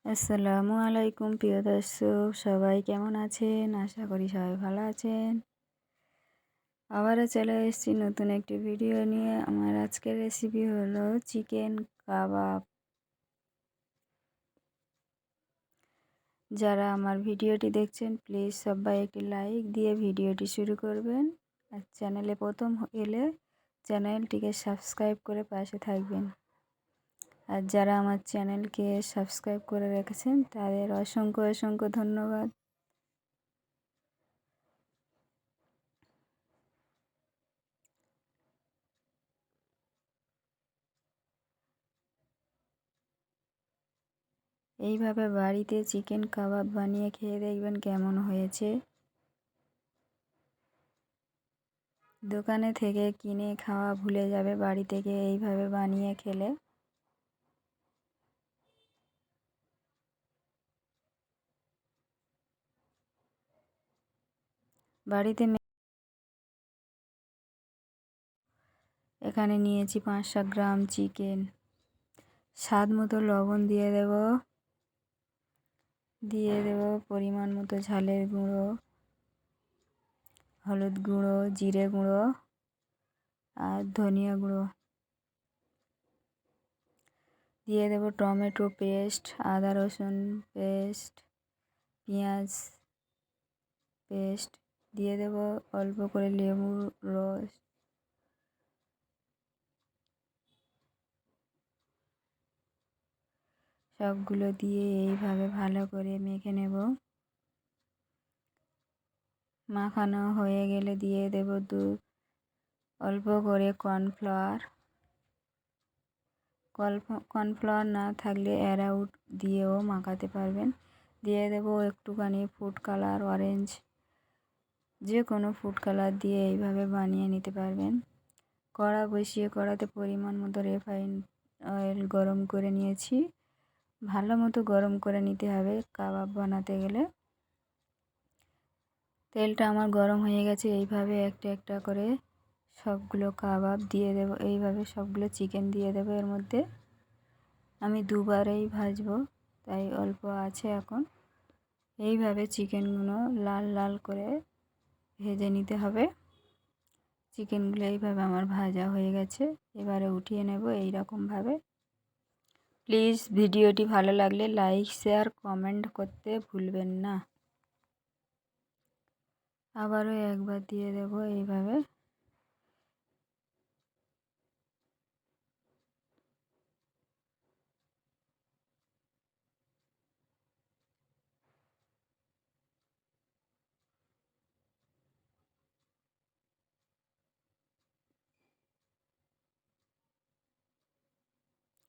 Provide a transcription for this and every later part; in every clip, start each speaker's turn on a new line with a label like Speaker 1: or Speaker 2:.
Speaker 1: আসসালামু আলাইকুম প্রিয় দর্শক, সবাই কেমন আছেন? আশা করি সবাই ভালো আছেন। আবারও চলে এসেছি নতুন একটি ভিডিও নিয়ে। আমার আজকের রেসিপি হলো চিকেন কাবাব। যারা আমার ভিডিওটি দেখছেন প্লিজ সবাই একটি লাইক দিয়ে ভিডিওটি শুরু করবেন। আর চ্যানেলে প্রথম এলে চ্যানেলটিকে সাবস্ক্রাইব করে পাশে থাকবেন। আর যারা আমার চ্যানেলকে সাবস্ক্রাইব করে রেখেছেন তাদের অসংখ্য অসংখ্য ধন্যবাদ। এইভাবে বাড়িতে চিকেন কাবাব বানিয়ে খেয়ে দেখবেন কেমন হয়েছে। দোকানে থেকে কিনে খাওয়া ভুলে যাবে বাড়ি থেকে এইভাবে বানিয়ে খেলে। বাড়িতে এখানে নিয়েছি 500 গ্রাম চিকেন। স্বাদ মতো লবণ দিয়ে দেব পরিমাণ মতো ঝালের গুঁড়ো, হলুদ গুঁড়ো, জিরে গুঁড়ো আর ধনিয়া গুঁড়ো। দিয়ে দেব টমেটো পেস্ট, আদা রসুন পেস্ট, পেঁয়াজ পেস্ট। দিয়ে দেব অল্প করে লেবুর রস। সবগুলো দিয়ে এইভাবে ভালো করে মেখে নেব। মাখানো হয়ে গেলে দিয়ে দেব অল্প করে কর্নফ্লাওয়ার। কর্নফ্লাওয়ার না থাকলে অ্যারারুট দিয়েও মাখাতে পারবেন। দিয়ে দেব একটুখানি ফুড কালার, অরেঞ্জ, যে কোনো ফুড কালার দিয়ে এইভাবে বানিয়ে নিতে পারবেন। কড়া বসিয়ে কড়াতে পরিমাণ মতো রিফাইন্ড অয়েল গরম করে নিয়েছি। ভালো মতো গরম করে নিতে হবে কাবাব বানাতে গেলে। তেলটা আমার গরম হয়ে গেছে। এইভাবে একটা একটা করে সবগুলো কাবাব দিয়ে দেব। এইভাবে সবগুলো চিকেন দিয়ে দেব এর মধ্যে। আমি দুবারেই ভাজবো তাই অল্প আছে এখন। এইভাবে চিকেনগুলো লাল লাল করে ভেজে নিতে হবে। চিকেনগুলো এইভাবে আমার ভাজা হয়ে গেছে। এবারে উঠিয়ে নেব এইরকমভাবে। প্লিজ ভিডিওটি ভালো লাগলে লাইক, শেয়ার, কমেন্ট করতে ভুলবেন না। আবারও একবার দিয়ে দেব এইভাবে।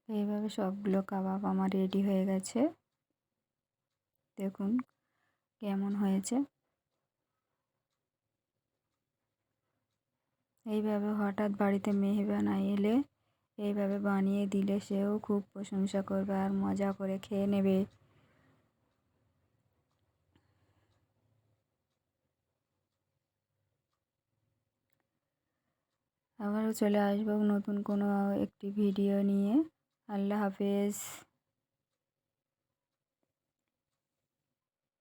Speaker 1: এইভাবে সবগুলো কাবাব আমার রেডি হয়ে গেছে। দেখুন কেমন হয়েছে। এইভাবে হঠাৎ বাড়িতে মেহমান এলে এইভাবে বানিয়ে দিলে সেও খুব প্রশংসা করবে আর মজা করে খেয়ে নেবে। আবারও চলে আসবো নতুন কোনো একটি ভিডিও নিয়ে। আল্লাহ হাফেজ।